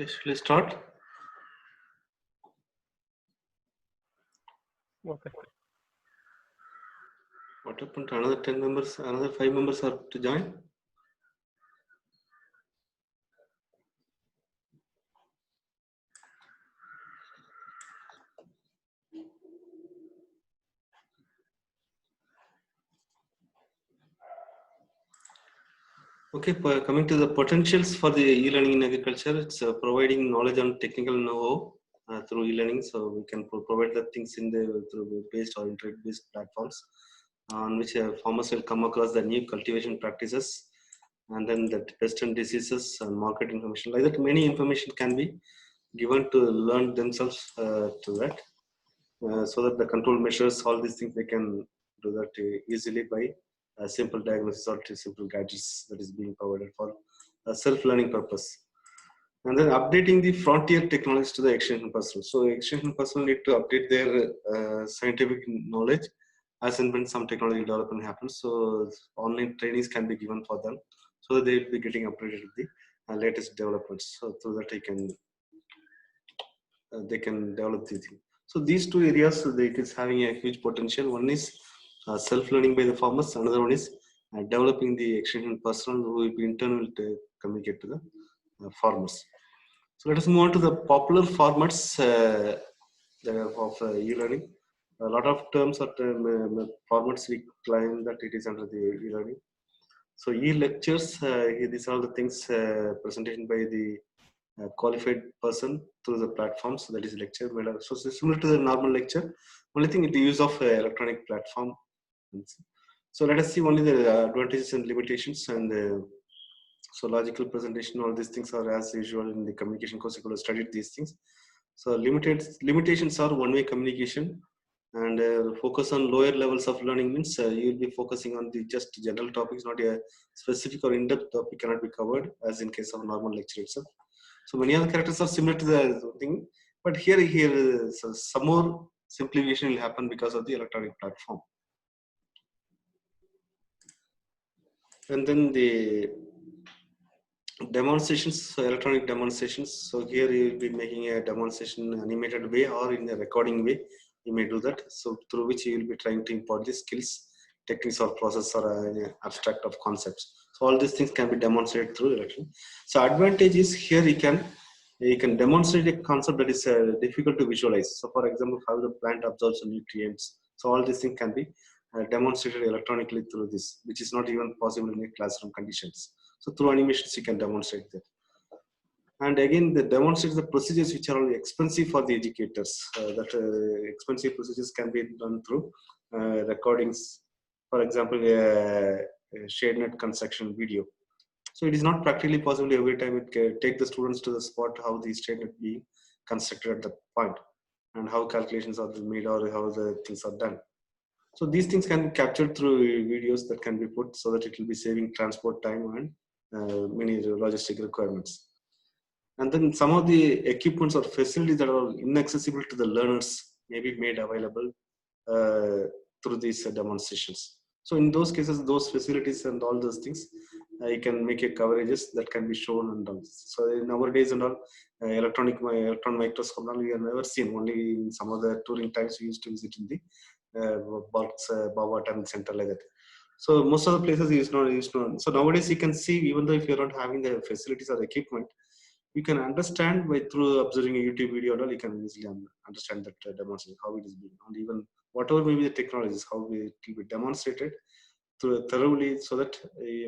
Okay, shall we start? Okay. What happened? Another 10 members, another 5 members are to join? Okay, coming to the potentials for the e-learning in agriculture, it's providing knowledge on technical know-how through e-learning. So we can provide the things in the through based or internet-based platforms on which farmers will come across the new cultivation practices, and then the pest and diseases and market information. Like that, many information can be given to learn themselves to that, so that the control measures, all these things they can do that easily by a simple diagnosis or simple gadgets that is being provided for a self-learning purpose. And then updating the frontier technologies to the extension personnel. So extension personnel need to update their scientific knowledge as and when some technology development happens. So online trainings can be given for them, so that they will be getting updated with the latest developments, so that they can develop the thing. So these two areas, it is having a huge potential. One is self-learning by the farmers. Another one is developing the extension personnel who will be in turn will communicate to the farmers. So let us move on to the popular formats of e-learning. A lot of terms or formats we claim that it is under the e-learning. So e-lectures, these are the things presentation by the qualified person through the platforms, so that is lecture. So similar to the normal lecture, only thing is the use of electronic platform. So let us see only the advantages and limitations. And so logical presentation, all these things are as usual in the communication course. You could have studied these things. So limitations are one-way communication, and focus on lower levels of learning means you will be focusing on the just general topics, not a specific or in-depth topic cannot be covered as in case of normal lecture itself. So many other characters are similar to the thing, but here so some more simplification will happen because of the electronic platform. And then the demonstrations, so electronic demonstrations. So here you will be making a demonstration animated way or in a recording way. You may do that. So through which you will be trying to import the skills, techniques or process or abstract of concepts. So all these things can be demonstrated through electronic. So advantage is here you can demonstrate a concept that is difficult to visualize. So for example, how the plant absorbs the nutrients. So all these things can be demonstrated electronically through this, which is not even possible in a classroom conditions. So through animations, you can demonstrate that. And again, the demonstrates the procedures which are expensive for the educators. Expensive procedures can be done through recordings. For example, a shade net construction video. So it is not practically possible every time it can take the students to the spot how the shade net be constructed at the point and how calculations are made or how the things are done. So these things can be captured through videos that can be put so that it will be saving transport time and many logistic requirements. And then some of the equipments or facilities that are inaccessible to the learners may be made available through these demonstrations. So in those cases, those facilities and all those things, you can make a coverages that can be shown and all. So nowadays and all, electron microscope, we have never seen. Only in some of the touring times we used to visit in the Bawa Time Center like that. So most of the places is not. So nowadays you can see, even though if you're not having the facilities or equipment, you can understand by through observing a YouTube video or all, you can easily understand that demonstration, how it is being, and even whatever maybe the technologies, how it will be demonstrated thoroughly, so that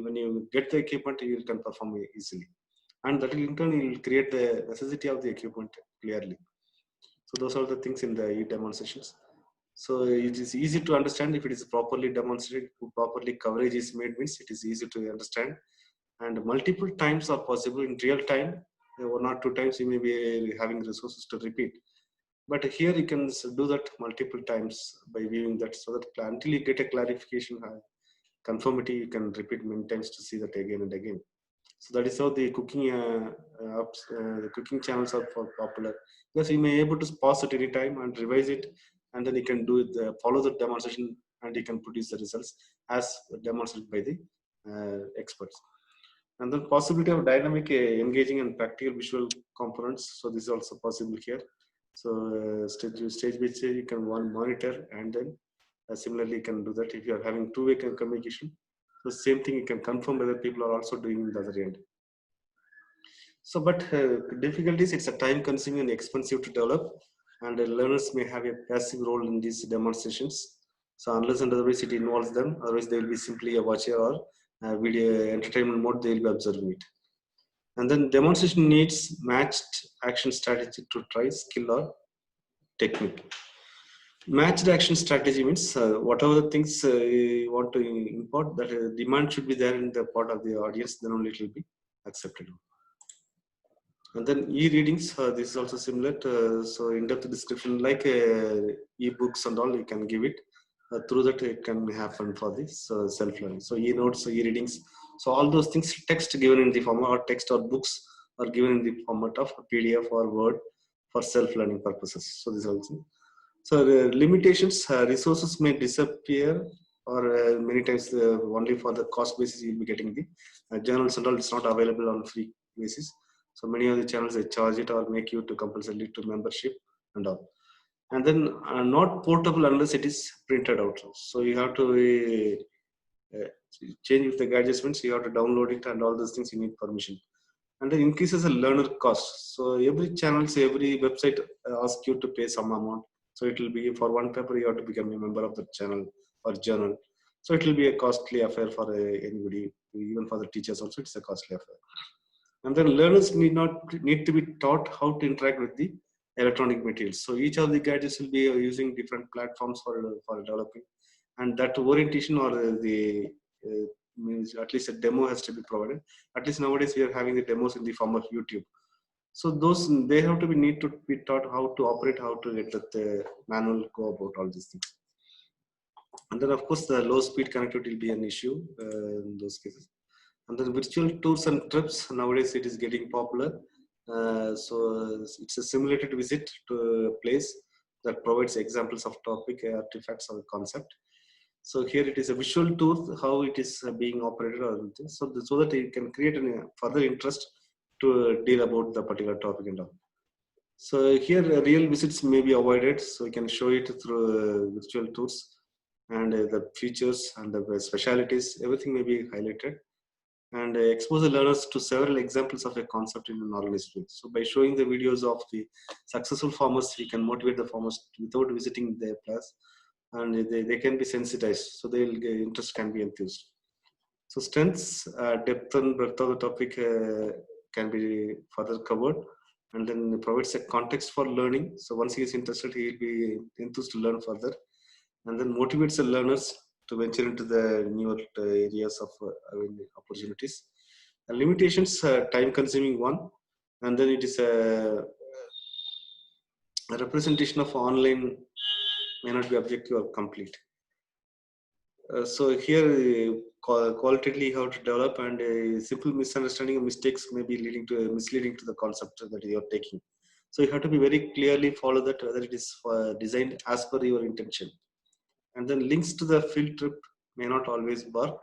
when you get the equipment, you can perform easily. And that will in turn will create the necessity of the equipment clearly. So those are the things in the demonstrations. So it is easy to understand if it is properly demonstrated, properly coverage is made, means it is easy to understand. And multiple times are possible in real time. 1 or 2 times you may be having resources to repeat. But here you can do that multiple times by viewing that, so that until you get a clarification, conformity, you can repeat many times to see that again and again. So that is how the cooking the cooking channels are popular, because you may able to pause at any time and revise it and then you can follow the demonstration, and you can produce the results as demonstrated by the experts. And the possibility of dynamic, engaging and practical visual components. So this is also possible here. So stage by stage you can monitor, and then similarly you can do that if you are having two-way communication. So same thing, you can confirm whether people are also doing in the other end. So, but difficulties, it's a time consuming and expensive to develop, and learners may have a passive role in these demonstrations. So unless and otherwise it involves them, otherwise they will be simply a watcher or video entertainment mode, they will be observing it. And then demonstration needs matched action strategy to try skill or technique. Matched action strategy means whatever the things you want to import, that demand should be there in the part of the audience, then only it will be accepted. And then e-readings, this is also similar to, so in-depth description like e-books and all, you can give it. Through that it can happen for this self-learning. So e-notes, e-readings, so all those things, text given in the format, or text or books are given in the format of PDF or Word for self-learning purposes. So this also. So the limitations, resources may disappear, or many times only for the cost basis you'll be getting the journals and all. It's not available on free basis. So many of the channels, they charge it or make you to compulsory to membership and all. And then not portable unless it is printed out. So you have to change with the adjustments, you have to download it, and all those things you need permission. And then increases the learner cost. So every channels, every website asks you to pay some amount. So it will be for one paper, you have to become a member of the channel or journal. So it will be a costly affair for anybody, even for the teachers also, it's a costly affair. And then learners need to be taught how to interact with the electronic materials. So each of the gadgets will be using different platforms for developing, and that orientation or the means at least a demo has to be provided. At least nowadays we are having the demos in the form of YouTube. So those, they have to need to be taught how to operate, how to let the manual go about all these things. And then of course the low speed connectivity will be an issue in those cases. And then virtual tours and trips, nowadays it is getting popular. So it's a simulated visit to a place that provides examples of topic, artifacts, or concept. So here it is a visual tour, how it is being operated, or so that it can create a further interest to deal about the particular topic and all. So here real visits may be avoided, so we can show it through virtual tours, and the features and the specialities, everything may be highlighted, and expose the learners to several examples of a concept in an organized way. So by showing the videos of the successful farmers, we can motivate the farmers without visiting their class, and they can be sensitized, so their interest can be enthused. So strengths, depth and breadth of the topic can be further covered, and then provides a context for learning. So once he is interested, he will be enthused to learn further, and then motivates the learners to venture into the newer areas of opportunities. Limitations, time consuming one, and then it is a representation of online may not be objective or complete. So here qualitatively how to develop, and a simple misunderstanding or mistakes may be misleading to the concept that you are taking. So you have to be very clearly follow that whether it is designed as per your intention. And then links to the field trip may not always work.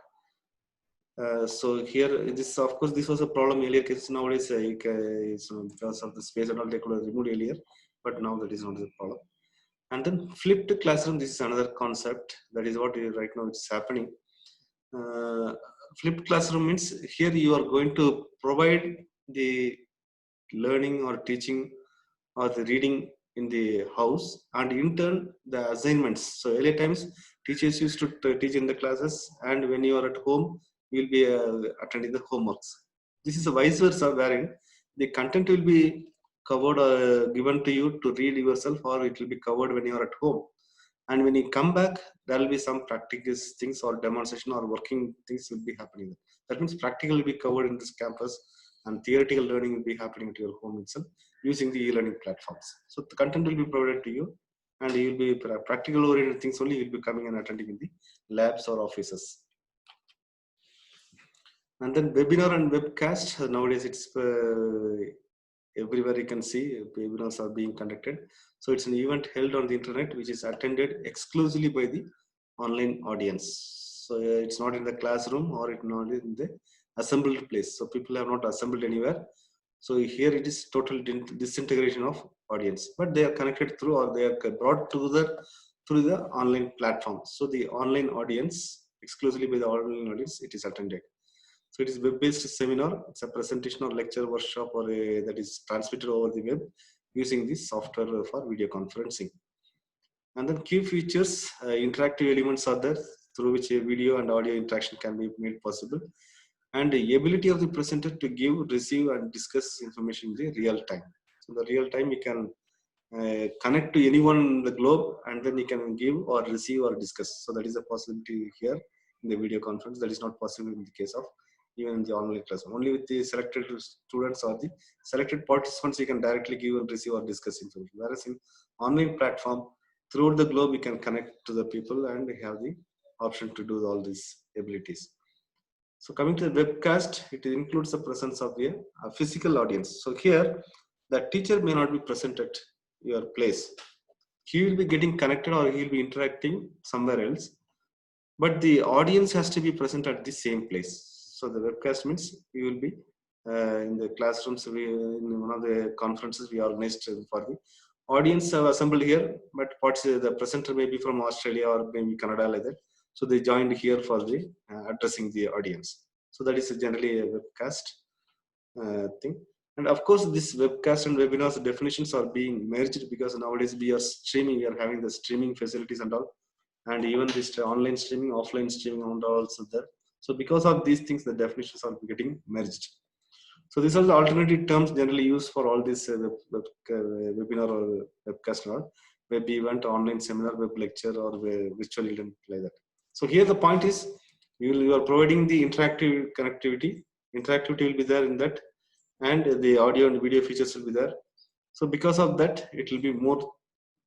So here, this of course this was a problem earlier cases. Nowadays because of the space and all, they could have removed earlier, but now that is not the problem. And then flipped classroom, this is another concept, that is what right now it's happening. Flipped classroom means here you are going to provide the learning or teaching or the reading in the house, and in turn the assignments. So earlier times teachers used to teach in the classes, and when you are at home you will be attending the homeworks. This is a vice versa, wherein the content will be covered or given to you to read yourself, or it will be covered when you are at home. And when you come back, there will be some practical things or demonstration or working things will be happening. That means practical will be covered in this campus, and theoretical learning will be happening at your home itself using the e-learning platforms. So the content will be provided to you, and you will be practical oriented things only will be coming and attending in the labs or offices. And then webinar and webcast, nowadays it's everywhere you can see webinars are being conducted. So it's an event held on the internet which is attended exclusively by the online audience. So it's not in the classroom or it's not in the assembled place. So people have not assembled anywhere. So here it is total disintegration of audience, but they are connected through or they are brought together through the online platform. So the online audience, exclusively by the online audience, it is attended. So it is web-based seminar. It's a presentation or lecture workshop or that is transmitted over the web using this software for video conferencing. And then key features, interactive elements are there through which a video and audio interaction can be made possible. And the ability of the presenter to give, receive and discuss information in the real time. So the real time you can connect to anyone in the globe and then you can give or receive or discuss. So that is a possibility here in the video conference. That is not possible in the case of even in the online class. Only with the selected students or the selected participants you can directly give and receive or discuss information. Whereas in online platform, throughout the globe you can connect to the people and have the option to do all these abilities. So coming to the webcast, it includes the presence of a physical audience. So here, the teacher may not be present at your place. He will be getting connected or he will be interacting somewhere else. But the audience has to be present at the same place. So the webcast means you will be in the classrooms. In one of the conferences we organized for the audience have assembled here, but the presenter may be from Australia or maybe Canada like that. So they joined here for the addressing the audience. So that is generally a webcast thing. And of course, this webcast and webinars definitions are being merged because nowadays we are streaming, we are having the streaming facilities and all. And even this online streaming, offline streaming and also there. So because of these things, the definitions are getting merged. So these are the alternative terms generally used for all these webinar or webcast or web event, online seminar, web lecture or virtual event like that. So here the point is you are providing the interactive connectivity. Interactivity will be there in that and the audio and video features will be there. So because of that, it will be more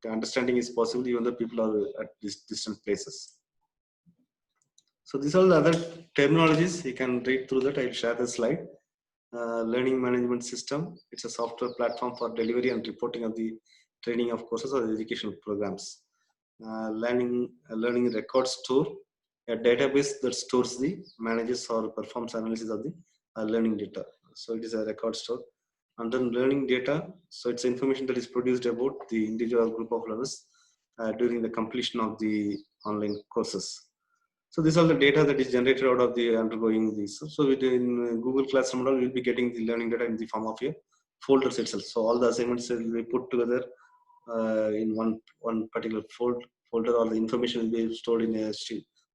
understanding is possible even though people are at these distant places. So these are the other terminologies. You can read through that. I'll share the slide. Learning management system. It's a software platform for delivery and reporting of the training of courses or educational programs. Learning record store, a database that stores the manages or performs analysis of the learning data. So it is a record store. And then learning data. So it's information that is produced about the individual group of learners during the completion of the online courses. So these are the data that is generated out of the undergoing these. So within Google Classroom model, we'll be getting the learning data in the form of a folders itself. So all the assignments will be put together in one particular folder, or the information will be stored in a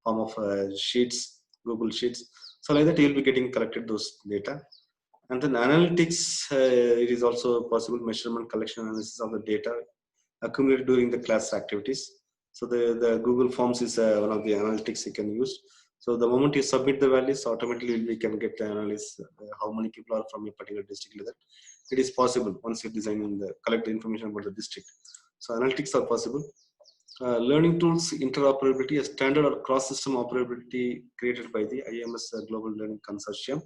form of sheets, Google Sheets. So like that, you'll be getting collected those data. And then analytics, it is also possible measurement, collection, analysis of the data accumulated during the class activities. So the Google Forms is one of the analytics you can use. So the moment you submit the values, automatically we can get the analysis how many people are from a particular district like that. It is possible once you design and collect the information about the district. So analytics are possible. Learning tools interoperability, a standard or cross-system operability created by the IMS Global Learning Consortium.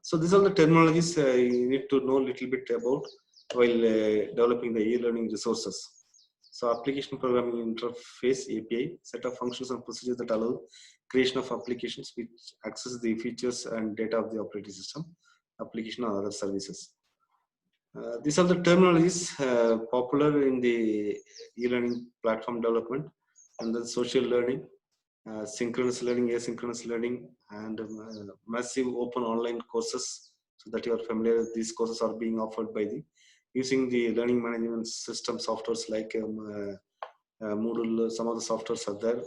So these are the terminologies you need to know a little bit about while developing the e-learning resources. So application programming interface API, set of functions and procedures that allow creation of applications which access the features and data of the operating system, application or other services. These are the terminologies popular in the e-learning platform development, and then social learning, synchronous learning, asynchronous learning, and massive open online courses. So that you are familiar, these courses are being offered by the using the learning management system softwares like Moodle. Some of the softwares are there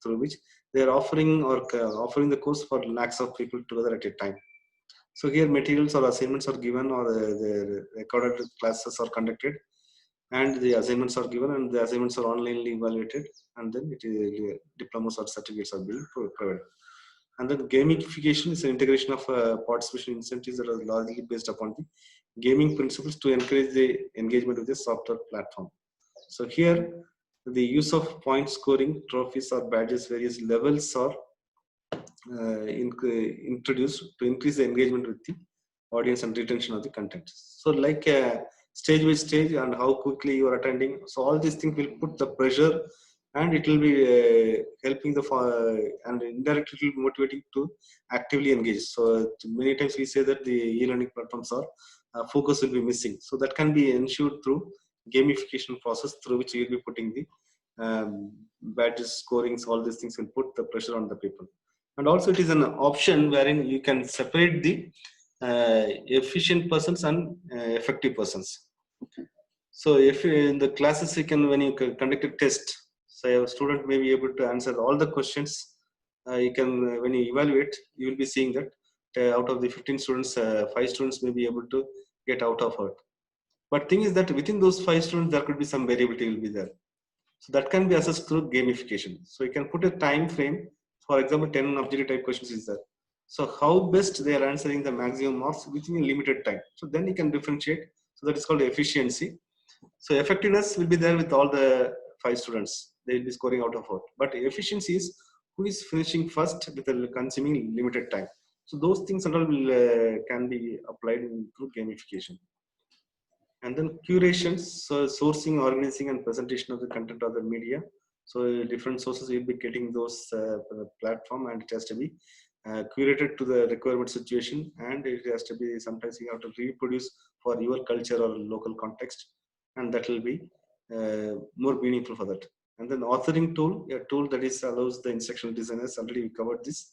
through which they are offering offering the course for lakhs of people together at a time. So here materials or assignments are given, or the recorded classes are conducted, and the assignments are given, and the assignments are onlinely evaluated, and then diplomas or certificates are being provided. And then gamification is an integration of participation incentives that are largely based upon the gaming principles to encourage the engagement with the software platform. So here, the use of point scoring, trophies or badges, various levels are introduced to increase the engagement with the audience and retention of the content. So like stage by stage and how quickly you are attending. So all these things will put the pressure, and it will be helping the and indirectly it will be motivating to actively engage. So many times we say that the e-learning platforms are focus will be missing. So that can be ensured through gamification process, through which you will be putting the badges, scorings, all these things will put the pressure on the people. And also it is an option wherein you can separate the efficient persons and effective persons. So if in the classes you can, when you conduct a test, say a student may be able to answer all the questions, you can when you evaluate, you will be seeing that out of the 15 students, 5 students may be able to get out of it. But thing is that within those 5 students, there could be some variability will be there. So that can be assessed through gamification. So you can put a time frame. For example, 10 objective type questions is there. So how best they are answering the maximum marks within a limited time. So then you can differentiate. So that is called efficiency. So effectiveness will be there with all the 5 students. They will be scoring out of 4. But efficiency is who is finishing first with a consuming limited time. So those things and all will can be applied through gamification. And then curations, so sourcing, organizing, and presentation of the content of the media. So different sources will be getting those platform, and it has to be curated to the requirement situation, and it has to be sometimes you have to reproduce for your culture or local context, and that will be more meaningful for that. And then authoring tool, a tool that is allows the instructional designers, already we covered this,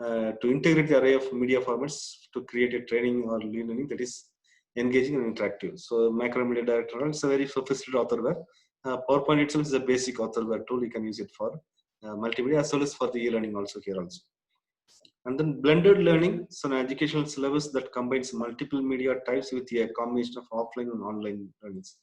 to integrate the array of media formats to create a training or learning that is engaging and interactive. So Macromedia Director is a very sophisticated authorware. PowerPoint itself is a basic authorware tool. You can use it for multimedia as well as for the e-learning also here also. And then blended learning, so an educational syllabus that combines multiple media types with a combination of offline and online learnings.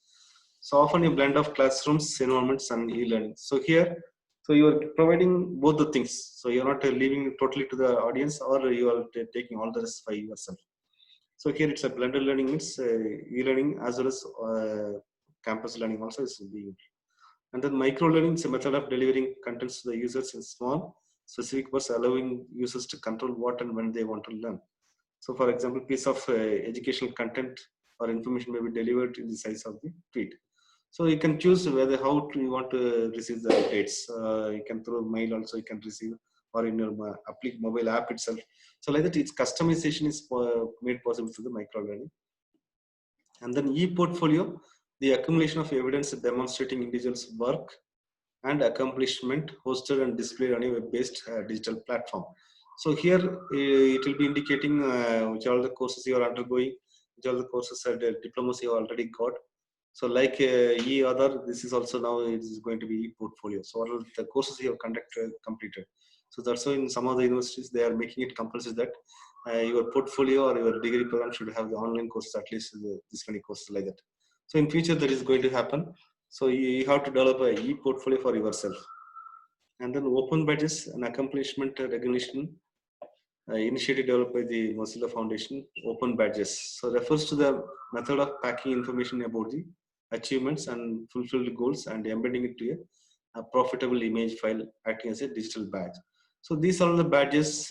So often a blend of classrooms, environments, and e-learning. So here, so you are providing both the things. So you're not leaving totally to the audience, or you are taking all the rest by yourself. So here it's a blended learning, means e-learning as well as campus learning also is being. And then micro learning is a method of delivering contents to the users in small, specific bursts, allowing users to control what and when they want to learn. So for example, piece of educational content or information may be delivered in the size of the tweet. So you can choose whether how you want to receive the updates. You can through mail also you can receive, or in your mobile app itself. So like that, its customization is made possible through the micro learning. And then e-portfolio, the accumulation of evidence demonstrating individuals' work and accomplishment hosted and displayed on a web-based digital platform. So here it will be indicating which are the courses you are undergoing, which are the courses and diplomas you already got. So like e-other, this is also now it is going to be e-portfolio. So all the courses you have completed. So that's why in some of the universities they are making it compulsory that your portfolio or your degree program should have the online courses, at least this many courses like that. So in future that is going to happen. So you have to develop a e-portfolio for yourself. And then open badges, an accomplishment recognition initiative developed by the Mozilla Foundation. Open badges, so refers to the method of packing information about the achievements and fulfilled goals and embedding it to a profitable image file acting as a digital badge. So these are the badges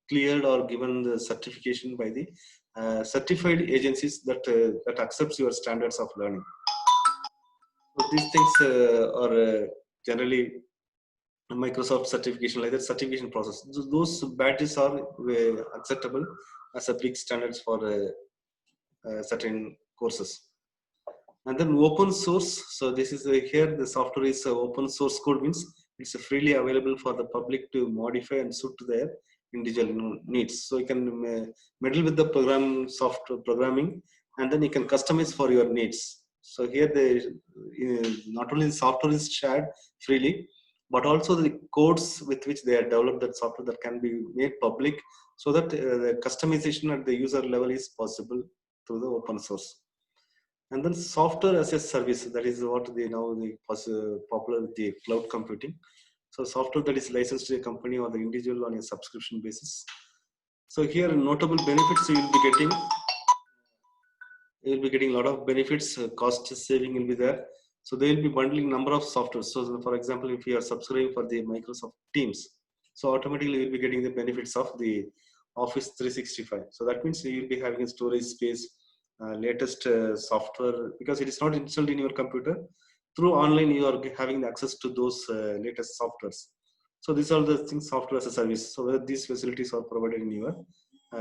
cleared or given the certification by the certified agencies that that accepts your standards of learning. So these things are generally Microsoft certification, like that certification process. Those badges are acceptable as a big standards for certain courses. And then open source. So this is here the software is open source code, means it's freely available for the public to modify and suit to their individual needs. So you can meddle with the software programming, and then you can customize for your needs. So here the not only the software is shared freely, but also the codes with which they have developed that software that can be made public, so that the customization at the user level is possible through the open source. And then software as a service, that is what they now popular with the cloud computing. So software that is licensed to a company or the individual on a subscription basis. So here notable benefits you will be getting. You will be getting a lot of benefits. Cost saving will be there. So they will be bundling number of softwares. So for example, if you are subscribing for the Microsoft Teams, so automatically you will be getting the benefits of the Office 365. So that means you'll be having a storage space, latest software, because it is not installed in your computer. Through online, you are having access to those latest softwares. So these are the things, software as a service. So where these facilities are provided in your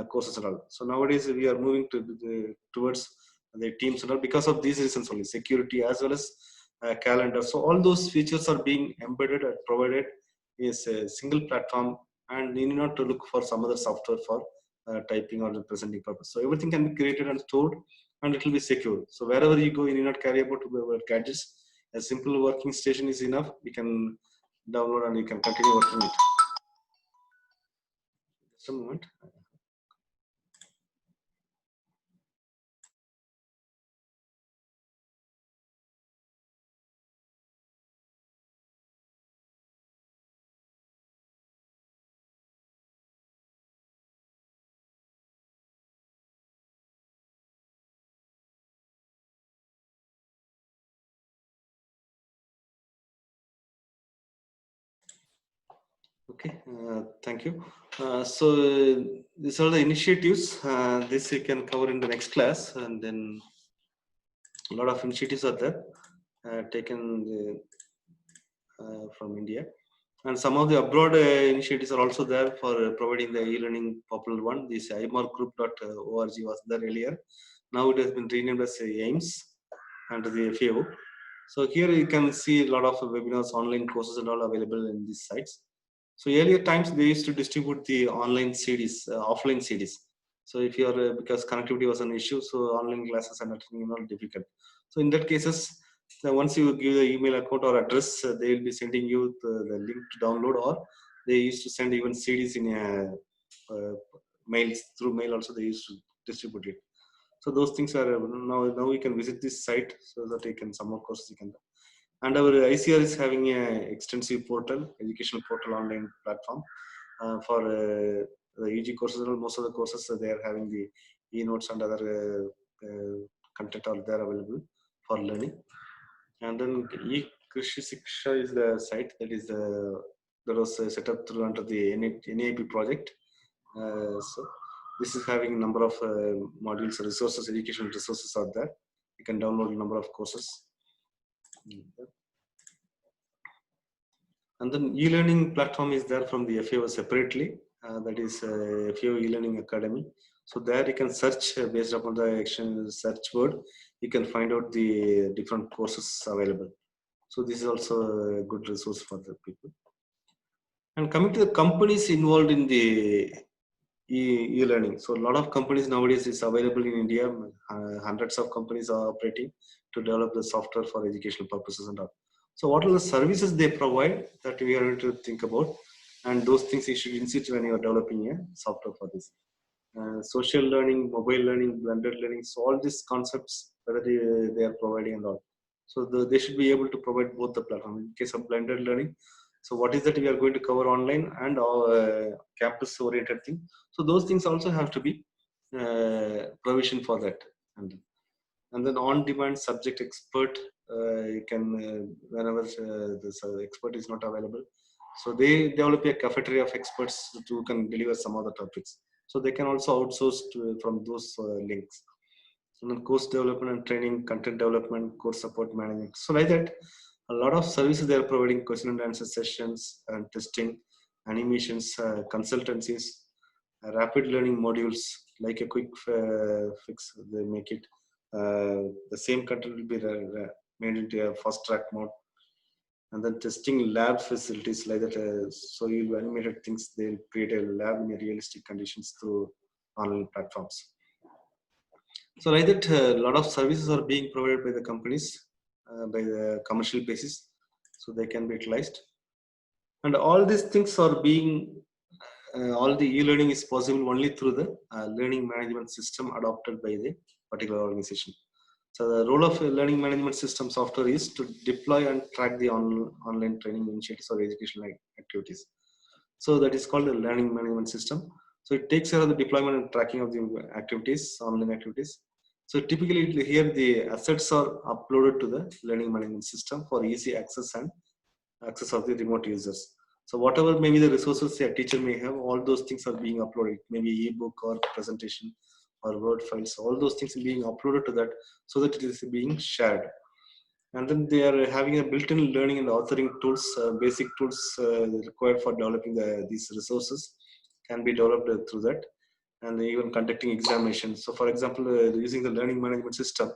courses and all. So nowadays we are moving towards the teams and all because of these reasons only, security as well as calendar. So all those features are being embedded and provided is a single platform, and you need not to look for some other software for typing or presenting purpose. So everything can be created and stored, and it will be secure. So wherever you go, you need not carry about gadgets. A simple working station is enough. You can download and you can continue working it. Just a moment. Okay, thank you. So these are the initiatives. This you can cover in the next class, and then a lot of initiatives are there taken from India, and some of the abroad initiatives are also there for providing the e-learning popular one. This imargroup.org was there earlier. Now it has been renamed as AIMS under the FAO. So here you can see a lot of webinars, online courses and all available in these sites. So earlier times they used to distribute the online CDs, offline CDs. So if you are because connectivity was an issue, so online classes are not difficult. So in that cases, once you give the email account or address, they will be sending you the link to download, or they used to send even CDs in mails, through mail also they used to distribute it. So those things are now we can visit this site so that you can some more courses you can. And our ICR is having a extensive portal, educational portal online platform for the UG courses. Most of the courses they are having the e-notes and other content are there available for learning. And then e-Krishi Siksha is the site that was set up through under the NAP project. So this is having a number of modules, resources, educational resources are there. You can download a number of courses. And then e-learning platform is there from the FAO separately. That is FAO e-learning academy. So there you can search based upon the action search word. You can find out the different courses available. So this is also a good resource for the people. And coming to the companies involved in the e-learning. So a lot of companies nowadays is available in India. Hundreds of companies are operating to develop the software for educational purposes and all. So what are the services they provide that we are going to think about, and those things you should consider when you are developing a software for this. Social learning, mobile learning, blended learning. So all these concepts, whether they are providing and all. So they should be able to provide both the platform. In case of blended learning, so what is that we are going to cover online and campus oriented thing. So those things also have to be provision for that. And then on-demand subject expert, you can whenever the expert is not available, so they develop a cafeteria of experts who can deliver some other topics. So they can also outsource from those links. And then course development and training, content development, course support management. So like that, a lot of services they are providing: question and answer sessions and testing, animations, consultancies, rapid learning modules like a quick fix. They make it. The same content will be made into a fast track mode. And then testing lab facilities like that. So you'll animated things. They'll create a lab in realistic conditions through online platforms. So like that, a lot of services are being provided by the companies by the commercial basis, so they can be utilized. And all these things are being, all the e-learning is possible only through the learning management system adopted by the particular organization. So the role of a learning management system software is to deploy and track the online training initiatives or educational activities. So that is called a learning management system. So it takes care of the deployment and tracking of the activities, online activities. So typically here the assets are uploaded to the learning management system for easy access and access of the remote users. So whatever maybe the resources a teacher may have, all those things are being uploaded, maybe ebook or presentation or word files, all those things are being uploaded to that so that it is being shared. And then they are having a built-in learning and authoring tools, basic tools required for developing these resources can be developed through that, and even conducting examinations. So for example, using the learning management system,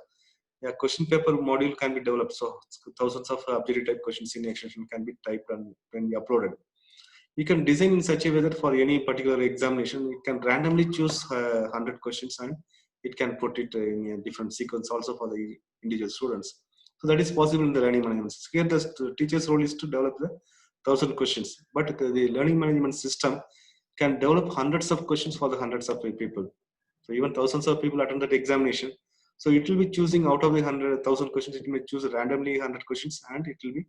a question paper module can be developed. So thousands of objective type questions in extension can be typed and can be uploaded. You can design in such a way that for any particular examination, it can randomly choose 100 questions and it can put it in a different sequence also for the individual students. So that is possible in the learning management system. Here, the teacher's role is to develop the 1,000 questions, but the learning management system can develop hundreds of questions for the hundreds of people. So even thousands of people attend that examination. So it will be choosing out of the 100,000 questions, it may choose randomly 100 questions, and it will be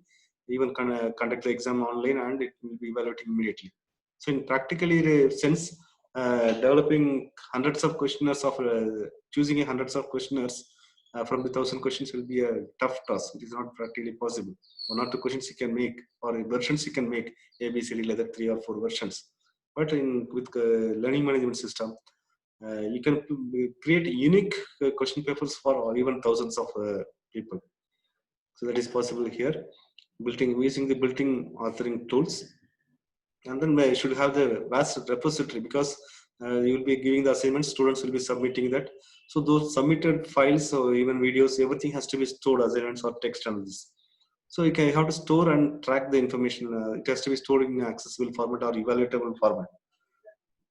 even conduct the exam online, and it will be evaluating immediately. So in practically the sense, developing hundreds of questionnaires of choosing hundreds of questionnaires from the 1,000 questions will be a tough task. It is not practically possible. One or two questions you can make, or versions you can make, A, B, C, D, like that, 3 or 4 versions. But with learning management system, you can create unique question papers for even thousands of people. So that is possible here, using the built-in authoring tools. And then we should have the vast repository, because you will be giving the assignments, students will be submitting that. So those submitted files or even videos, everything has to be stored, assignments or text and this. So you can have to store and track the information. It has to be stored in accessible format or evaluatable format.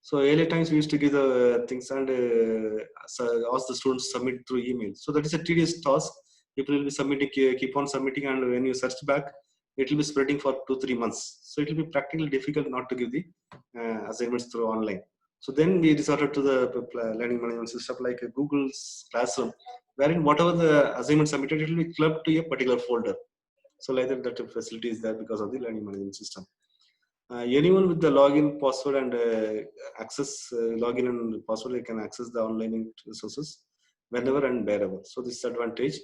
So earlier times we used to give the things and ask the students to submit through email. So that is a tedious task. People will be submitting, keep on submitting, and when you search back, it will be spreading for 2-3 months. So it will be practically difficult not to give the assignments through online. So then we resorted to the learning management system like Google's Classroom, wherein whatever the assignment submitted, it will be clubbed to a particular folder. So like that facility is there because of the learning management system. Anyone with the login password and access login and password, they can access the online resources whenever and wherever. So this is advantage.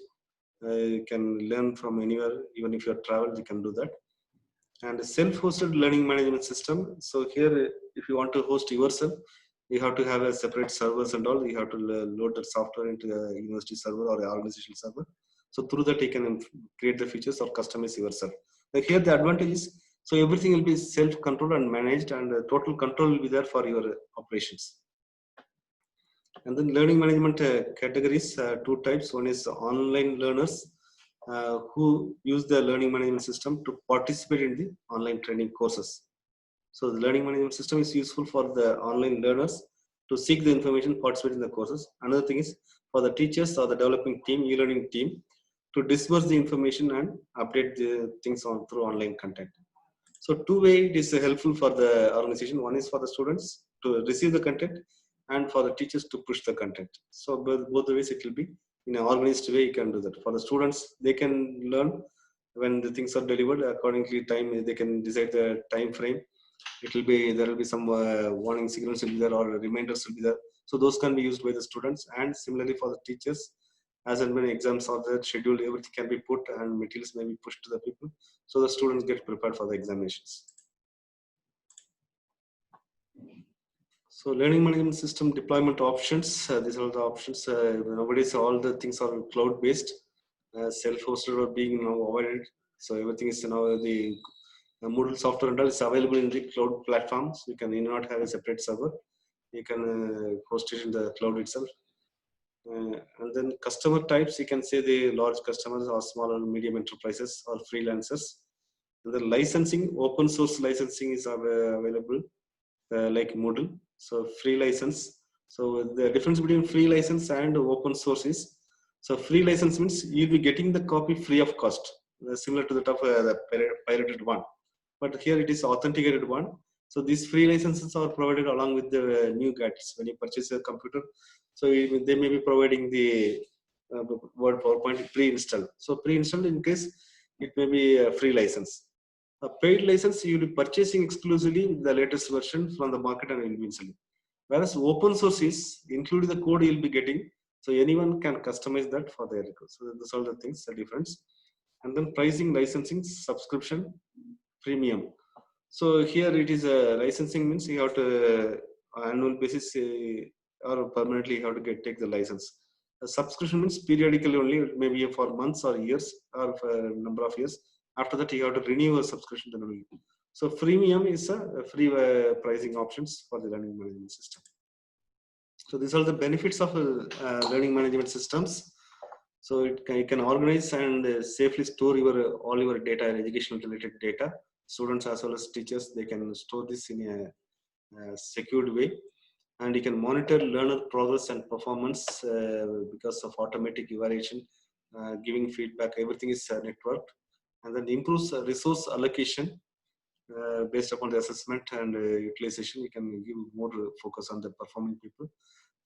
You can learn from anywhere, even if you are traveled, you can do that. And self-hosted learning management system. So here, if you want to host yourself, you have to have a separate servers and all. You have to load that software into the university server or the organization server. So through that, you can create the features or customize yourself. Like here, the advantage is, so everything will be self-controlled and managed, and total control will be there for your operations. And then learning management categories, 2 types. One is online learners who use the learning management system to participate in the online training courses. So the learning management system is useful for the online learners to seek the information, participate in the courses. Another thing is for the teachers or the developing team, ELearning team, to disperse the information and update the things through online content. So two-way it is helpful for the organization. One is for the students to receive the content, and for the teachers to push the content. So both the ways it will be in an organized way. You can do that. For the students, they can learn when the things are delivered accordingly. Time, they can decide the time frame. It will be, there will be some warning signals will be there, or reminders will be there. So those can be used by the students. And similarly for the teachers, as and when exams are there, scheduled, everything can be put and materials may be pushed to the people, so the students get prepared for the examinations. So learning management system deployment options, these are the options. Nowadays all the things are cloud based, self-hosted or being now avoided. So everything is now the Moodle software and all is available in the cloud platforms. You can not have a separate server. You can host it in the cloud itself. And then customer types, you can say the large customers or small and medium enterprises or freelancers. And the licensing, open source licensing is available like Moodle. So free license. So the difference between free license and open source is, so free license means you'll be getting the copy free of cost, similar to that of the pirated one. But here it is authenticated one. So these free licenses are provided along with the new gadgets when you purchase a computer. So they may be providing the Word, PowerPoint pre-installed. So pre-installed in case it may be a free license. A paid license you will be purchasing exclusively the latest version from the market and will be installing. Whereas open source is including the code you'll be getting, so anyone can customize that for their records. So those are the things, the difference. And then pricing, licensing, subscription, premium. So here it is a licensing means you have to annual basis or permanently you have to take the license. A subscription means periodically only, maybe for months or years or for a number of years. After that, you have to renew a subscription. Then only. So freemium is a free pricing options for the learning management system. So these are the benefits of learning management systems. So you can organize and safely store all your data and educational related data. Students as well as teachers, they can store this in a secured way, and you can monitor learner progress and performance because of automatic evaluation, giving feedback. Everything is networked, and then improves resource allocation based upon the assessment and utilization. You can give more focus on the performing people,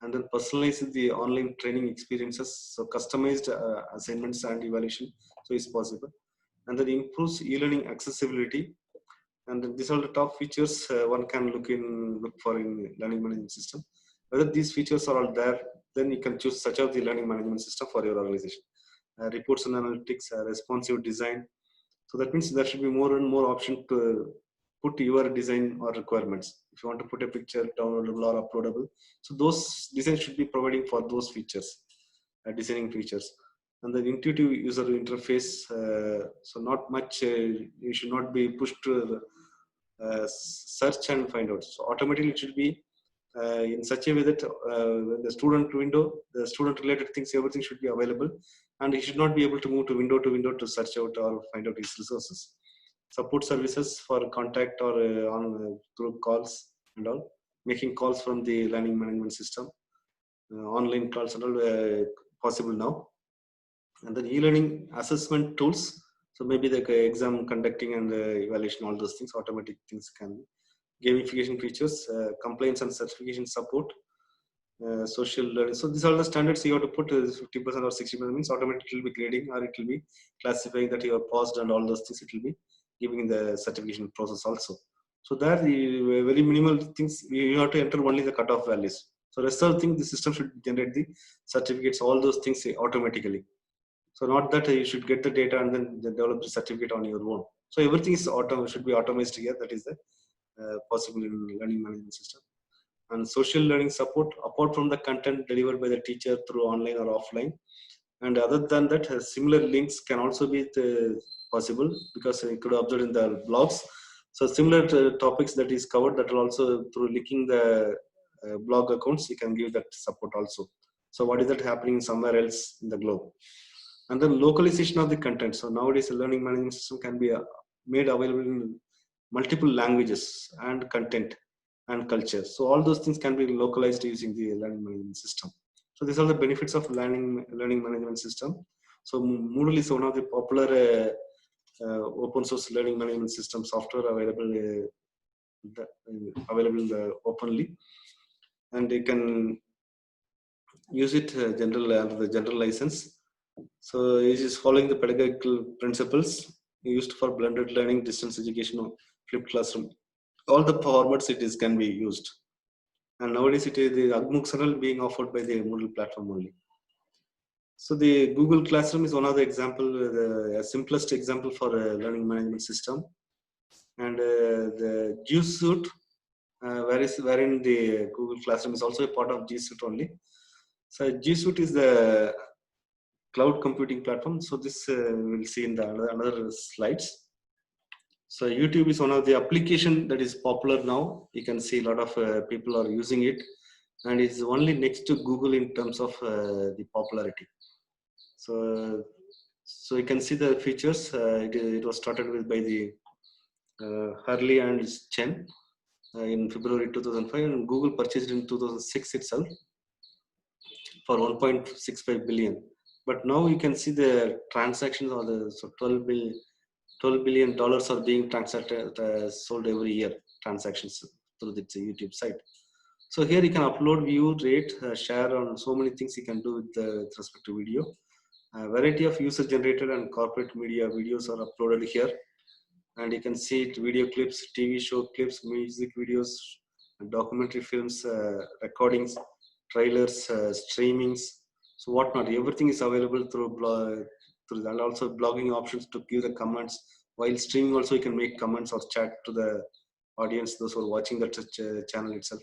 and then personalize the online training experiences. So customized assignments and evaluation so is possible, and then improves e-learning accessibility. And then these are the top features one can look for in learning management system. Whether these features are all there, then you can choose such of the learning management system for your organization. Reports and analytics, responsive design. So that means there should be more and more option to put your design or requirements. If you want to put a picture downloadable or uploadable, so those designs should be providing for those features, designing features. And the intuitive user interface. So not much. You should not be pushed to search and find out. So automatically it should be in such a way that when the student window, the student related things, everything should be available, and he should not be able to move to window to search out or find out his resources. Support services for contact or through calls and all, making calls from the learning management system, online calls and all possible now. And then e-learning assessment tools. So maybe the exam conducting and evaluation, all those things, automatic things can be. Gamification features, compliance and certification support, social learning. So these are the standards you have to put 50% or 60% means automatically it will be grading or it will be classifying that you have passed and all those things. It will be giving the certification process also. So there the very minimal things you have to enter only the cutoff values. So rest of the thing the system should generate the certificates, all those things automatically. So not that you should get the data and then develop the certificate on your own. So everything is should be automated here. That is the possible in learning management system. And social learning support apart from the content delivered by the teacher through online or offline. And other than that, similar links can also be possible because you could observe in the blogs. So similar topics that is covered, that will also through linking the blog accounts, you can give that support also. So what is that happening somewhere else in the globe? And then localization of the content. So nowadays the learning management system can be made available in multiple languages and content and culture. So all those things can be localized using the learning management system. So these are the benefits of learning management system. So Moodle is one of the popular open source learning management system software available openly, and you can use it under the general license. So it is following the pedagogical principles used for blended learning, distance education, or flipped classroom. All the formats it is can be used. And nowadays it is the Agmuxanal being offered by the Moodle platform only. So the Google Classroom is one of the example, the simplest example for a learning management system. And the G Suite, wherein the Google Classroom is also a part of G Suite only. So G Suite is the cloud computing platform. So this we'll see in the another slides. So YouTube is one of the application that is popular now. You can see a lot of people are using it, and it's only next to Google in terms of the popularity. So you can see the features. It was started with by the Hurley and Chen in February 2005, and Google purchased in 2006 itself for 1.65 billion. But now you can see the transactions or the $12 billion are being transacted, sold every year, transactions through the YouTube site. So here you can upload, view, rate, share on so many things you can do with respect to video. A variety of user generated and corporate media videos are uploaded here. And you can see it, video clips, TV show clips, music videos, documentary films, recordings, trailers, streamings, so whatnot. Everything is available through and also blogging options to give the comments. While streaming also you can make comments or chat to the audience, those who are watching that channel itself.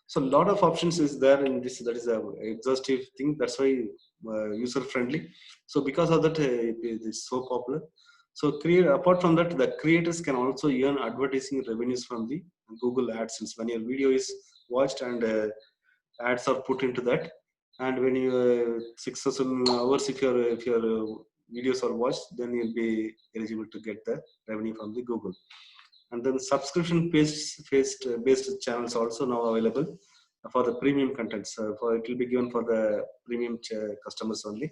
So a lot of options is there in this. That is a exhaustive thing. That's why user friendly. So because of that, it is so popular. So apart from that, the creators can also earn advertising revenues from the Google AdSense when your video is watched and ads are put into that. And when you 6,000 hours, if your videos are watched, then you'll be eligible to get the revenue from the Google. And then subscription based channels also now available for the premium content. So for it will be given for the premium customers only.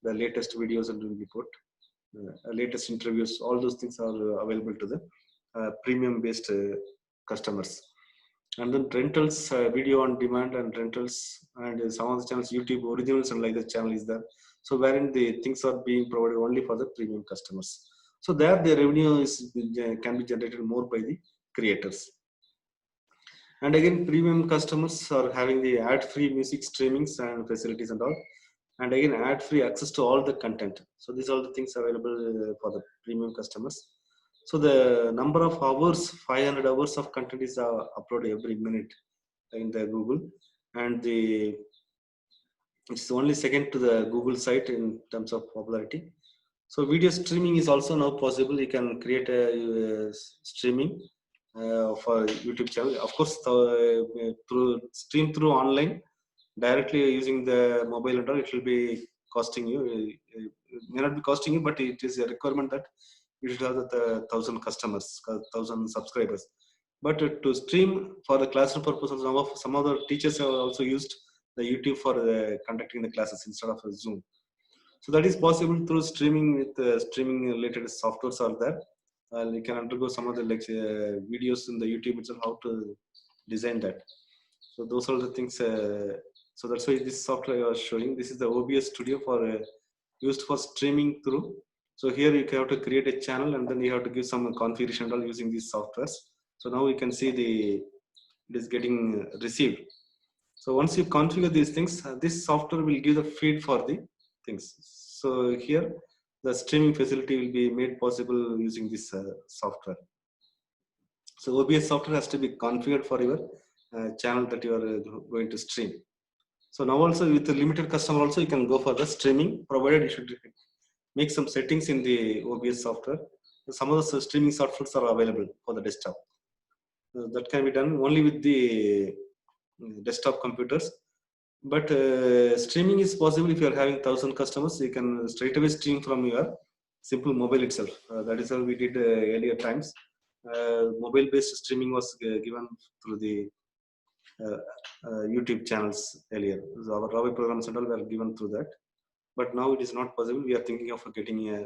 The latest videos will be put, latest interviews, all those things are available to the premium based customers. And then rentals, video on demand and rentals, and some of the channels, YouTube originals and like the channel is there. So wherein the things are being provided only for the premium customers. So there the revenue is can be generated more by the creators. And again, premium customers are having the ad-free music streamings and facilities and all. And again, ad-free access to all the content. So these are the things available for the premium customers. So the number of hours, 500 hours of content is uploaded every minute in the Google, and it's only second to the Google site in terms of popularity. So video streaming is also now possible. You can create a streaming for YouTube channel. Of course, through stream through online directly using the mobile and all, it will be costing you. It may not be costing you, but it is a requirement that you should have the 1,000 customers, 1,000 subscribers. But to stream for the classroom purposes, some of the teachers have also used the YouTube for conducting the classes instead of Zoom. So that is possible through streaming with streaming related softwares are there. You can undergo some of the videos in the YouTube itself, how to design that. So those are the things. So that's why this software I was showing. This is the OBS Studio for used for streaming through. So here you have to create a channel and then you have to give some configuration all using these softwares. So now you can see it is getting received. So once you configure these things, this software will give the feed for the things. So here the streaming facility will be made possible using this software. So OBS software has to be configured for your channel that you are going to stream. So now also with the limited customer also you can go for the streaming, provided you should make some settings in the OBS software. Some of the streaming softwares are available for the desktop. That can be done only with the desktop computers. But streaming is possible if you are having 1,000 customers. You can straight away stream from your simple mobile itself. That is how we did earlier times. Mobile-based streaming was given through the YouTube channels earlier. So our Ravi programs and all were given through that. But now it is not possible. We are thinking of getting a